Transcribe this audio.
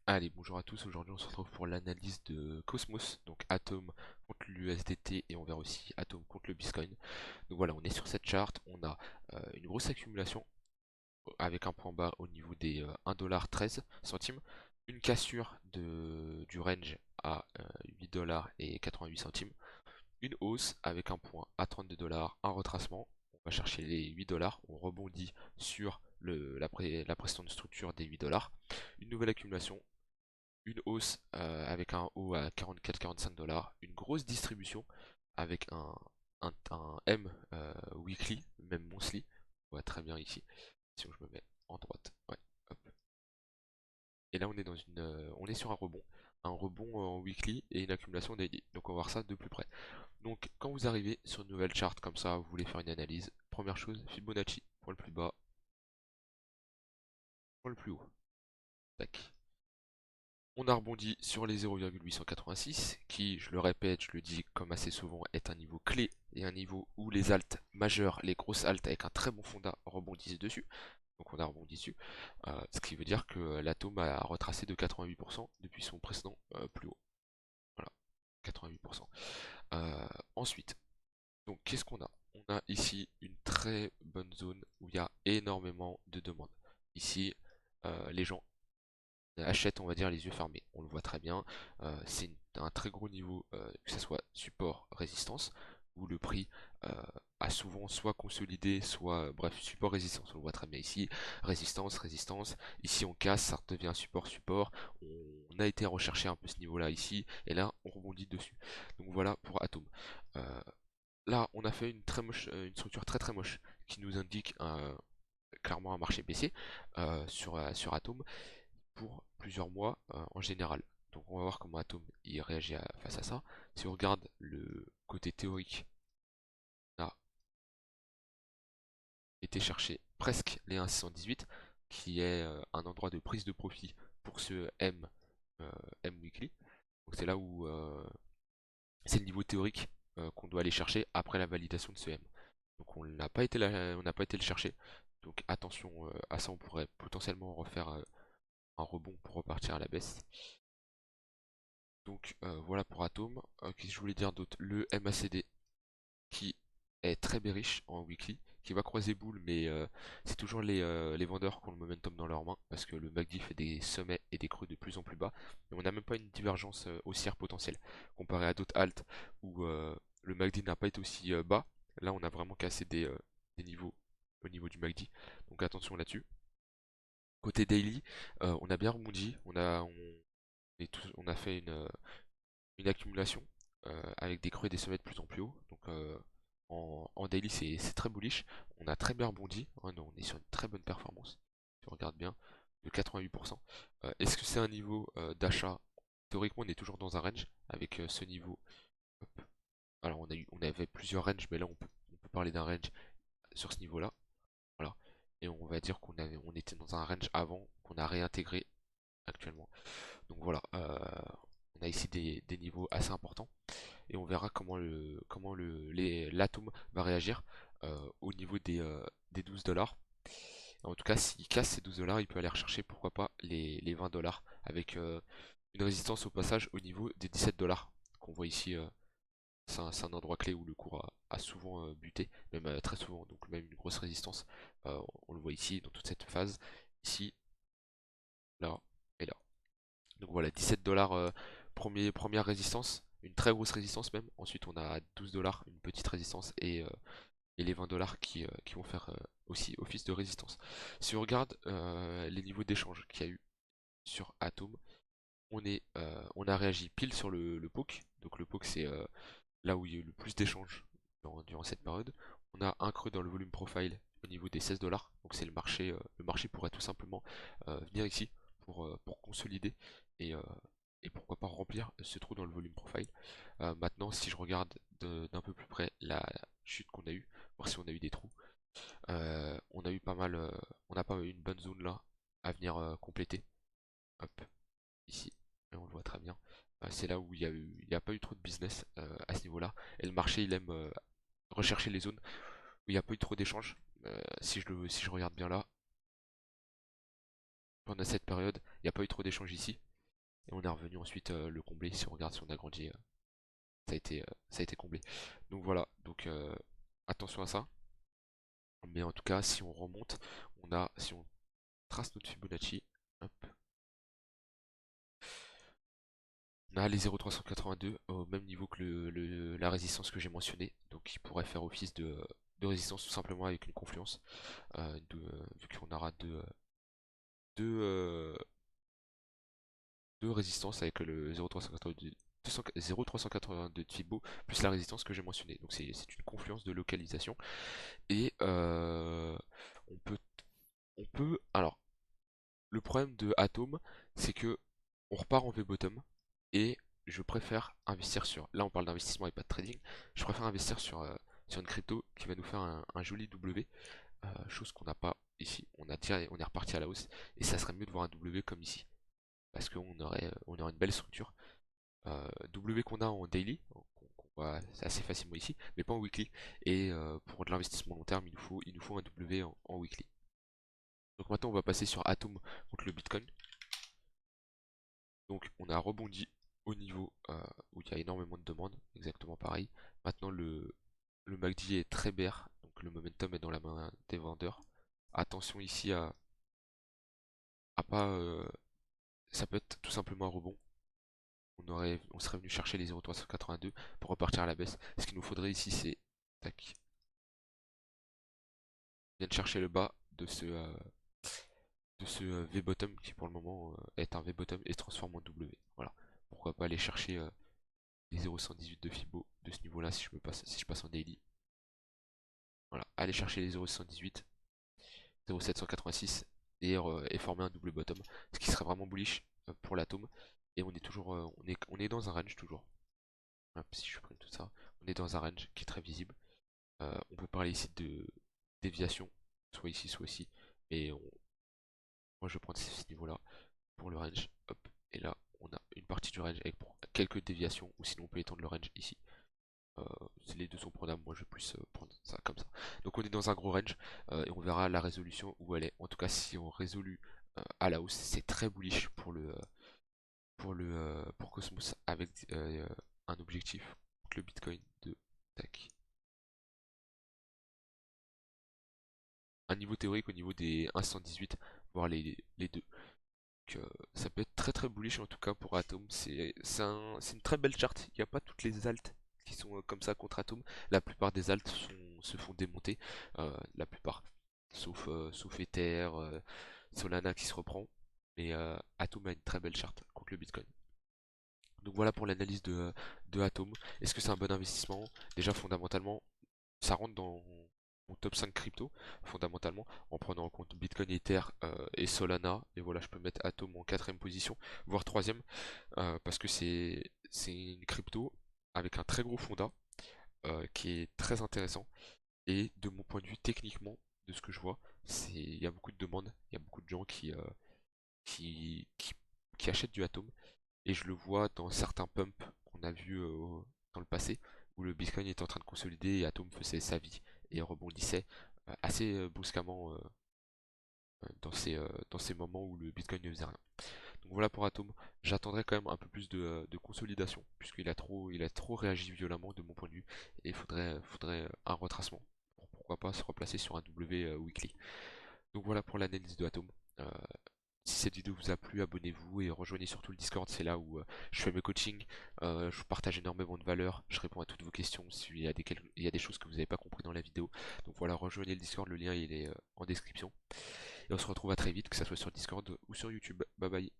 Allez, bonjour à tous, aujourd'hui on se retrouve pour l'analyse de Cosmos, donc Atom contre l'USDT et on verra aussi Atom contre le Bitcoin. Donc voilà, on est sur cette charte, on a une grosse accumulation avec un point bas au niveau des 1,13 $, une cassure du range à 8,88 $, une hausse avec un point à 32 $, un retracement, on va chercher les 8 $, on rebondit sur la précédente structure des 8 $, une nouvelle accumulation, une hausse avec un haut à 44-45 $, une grosse distribution avec un M weekly, même monthly, on voit très bien ici, si je me mets en droite, ouais, hop. Et là on est on est sur un rebond en weekly et une accumulation daily, donc on va voir ça de plus près. Donc quand vous arrivez sur une nouvelle charte comme ça, vous voulez faire une analyse, première chose, Fibonacci, point le plus bas, point le plus haut, tac. On a rebondi sur les 0,886 qui, je le répète, je le dis comme assez souvent, est un niveau clé et un niveau où les altes majeures, les grosses altes avec un très bon fondat rebondissent dessus. Donc on a rebondi dessus, ce qui veut dire que l'atome a retracé de 88% depuis son précédent plus haut. Voilà, 88%. Ensuite, donc qu'est-ce qu'on a? On a ici une très bonne zone où il y a énormément de demandes. Ici, les gens achète, on va dire, les yeux fermés. On le voit très bien. C'est un très gros niveau, que ce soit support, résistance, où le prix a souvent soit consolidé, soit, bref, support, résistance. On le voit très bien ici. Résistance, résistance. Ici, on casse, ça redevient support, support. On a été rechercher un peu ce niveau-là ici, et là, on rebondit dessus. Donc voilà pour Atom. Euh, Là, on a fait une très moche, une structure très très moche qui nous indique clairement un marché baissier sur Atom pour plusieurs mois en général. Donc on va voir comment Atom il réagit face à ça. Si on regarde le côté théorique, on a été chercher presque les 1,618 qui est un endroit de prise de profit pour ce M weekly. Donc c'est là où c'est le niveau théorique qu'on doit aller chercher après la validation de ce M. Donc on n'a pas été le chercher. Donc attention à ça, on pourrait potentiellement refaire un rebond pour repartir à la baisse. Donc voilà pour Atom. Qu'est-ce que je voulais dire d'autre? Le MACD qui est très bearish en weekly, qui va croiser boule, mais c'est toujours les vendeurs qui ont le momentum dans leurs mains, parce que le MACD fait des sommets et des creux de plus en plus bas, et on n'a même pas une divergence haussière potentielle. Comparé à d'autres alts où le MACD n'a pas été aussi bas, là on a vraiment cassé des niveaux au niveau du MACD, donc attention là-dessus. Côté daily, on a bien rebondi, on a fait une accumulation avec des creux et des sommets de plus en plus haut. Donc en daily, c'est très bullish. On a très bien rebondi. Oh non, on est sur une très bonne performance. Si on regarde bien, de 88%. Est-ce que c'est un niveau d'achat? Théoriquement, on est toujours dans un range avec ce niveau. Hop. Alors, on avait plusieurs ranges, mais là, on peut parler d'un range sur ce niveau-là. Voilà. Et on va dire on était dans un range avant qu'on a réintégré actuellement. Donc voilà, on a ici des niveaux assez importants et on verra l'atome va réagir au niveau des 12 $. En tout cas, s'il casse ces 12 $, il peut aller rechercher pourquoi pas les 20 $ avec une résistance au passage au niveau des 17 $ qu'on voit ici. C'est un endroit clé où le cours a souvent buté, même très souvent, donc même une grosse résistance. On le voit ici dans toute cette phase, ici, là et là. Donc voilà, 17 $, première résistance, une très grosse résistance même. Ensuite, on a 12 $, une petite résistance, et les 20 $ qui vont faire aussi office de résistance. Si on regarde les niveaux d'échange qu'il y a eu sur Atom, on a réagi pile sur le POC. Donc le POC, c'est là où il y a eu le plus d'échanges durant cette période. On a un creux dans le volume profile au niveau des 16 $. Donc c'est le marché pourrait tout simplement venir ici pour consolider et, euh, et pourquoi pas remplir ce trou dans le volume profile. Maintenant, si je regarde d'un peu plus près la chute qu'on a eue, voir si on a eu des trous, on a eu pas mal, on n'a pas eu une bonne zone là à venir compléter. Hop, ici, et on le voit très bien. C'est là où il n'y a pas eu trop de business à ce niveau-là. Et le marché, il aime rechercher les zones où il n'y a pas eu trop d'échanges. Si je regarde bien là, pendant cette période, il n'y a pas eu trop d'échanges ici. Et on est revenu ensuite le combler. Si on regarde, si on a grandi, ça a été comblé. Donc voilà, donc attention à ça. Mais en tout cas, si on remonte, si on trace notre Fibonacci, hop, on a les 0,382 au même niveau que la résistance que j'ai mentionnée. Donc il pourrait faire office de résistance tout simplement avec une confluence. Vu qu'on aura deux, euh, deux résistances avec le 0,382 0,382 de Fibo plus la résistance que j'ai mentionnée. Donc c'est une confluence de localisation. Et on peut, alors, le problème de Atom, c'est que on repart en V-bottom et je préfère investir sur. Là, on parle d'investissement et pas de trading. Je préfère investir sur une crypto qui va nous faire un joli W, chose qu'on n'a pas ici. On est reparti à la hausse et ça serait mieux de voir un W comme ici parce on aurait une belle structure. W qu'on a en daily, qu'on voit assez facilement ici, mais pas en weekly. Et pour de l'investissement long terme, il nous faut un W en weekly. Donc maintenant, on va passer sur Atom contre le Bitcoin. Donc on a rebondi au niveau où il y a énormément de demandes, exactement pareil. Maintenant le MACD est très bear, donc le momentum est dans la main des vendeurs. Attention ici à pas... ça peut être tout simplement un rebond. On serait venu chercher les 0,382 pour repartir à la baisse. Ce qu'il nous faudrait ici c'est... Tac. On vient de chercher le bas de ce V-bottom qui pour le moment est un V-bottom et se transforme en W. Voilà. Pourquoi pas aller chercher les 0,118 de Fibo de ce niveau là si je passe en daily. Voilà, aller chercher les 0,118, 0,786 et former un double bottom, ce qui serait vraiment bullish pour l'atome. Et on est toujours, on est dans un range toujours. Hop, si je supprime tout ça, on est dans un range qui est très visible. On peut parler ici de déviation, soit ici, et moi je vais prendre ce niveau-là pour le range. Hop, et là on a une partie du range avec quelques déviations, ou sinon on peut étendre le range ici. Si les deux sont prenables, moi je vais plus prendre ça comme ça. Donc on est dans un gros range et on verra la résolution où elle est. En tout cas, si on résolue à la hausse, c'est très bullish pour Cosmos avec un objectif contre le Bitcoin de tac. Un niveau théorique au niveau des 118, voire les deux. Donc, ça peut être très très bullish en tout cas pour Atom. C'est une très belle charte. Il n'y a pas toutes les altes qui sont comme ça contre Atom. La plupart des altes se font démonter. La plupart. Sauf Ether, Solana qui se reprend. Mais Atom a une très belle charte contre le Bitcoin. Donc voilà pour l'analyse de Atom. Est-ce que c'est un bon investissement? Déjà fondamentalement, ça rentre dans mon top 5 crypto, fondamentalement, en prenant en compte Bitcoin, Ether et Solana. Et voilà, je peux mettre Atom en quatrième position, voire troisième, parce que c'est une crypto avec un très gros fondat qui est très intéressant. Et de mon point de vue, techniquement, de ce que je vois, il y a beaucoup de demandes, il y a beaucoup de gens qui, qui, qui achètent du Atom. Et je le vois dans certains pumps qu'on a vu dans le passé, où le Bitcoin était en train de consolider et Atom faisait sa vie et rebondissait assez brusquement dans ces moments où le Bitcoin ne faisait rien. Donc voilà pour Atom. J'attendrai quand même un peu plus de consolidation, puisqu'il a trop réagi violemment de mon point de vue, et faudrait un retracement, pour pourquoi pas se replacer sur un W weekly. Donc voilà pour l'analyse de Atom. Euh, Si cette vidéo vous a plu, abonnez-vous et rejoignez surtout le Discord, c'est là où je fais mes coachings, je vous partage énormément de valeur, je réponds à toutes vos questions s'il y a il y a des choses que vous n'avez pas compris dans la vidéo. Donc voilà, rejoignez le Discord, le lien il est en description. Et on se retrouve à très vite, que ce soit sur Discord ou sur YouTube. Bye bye.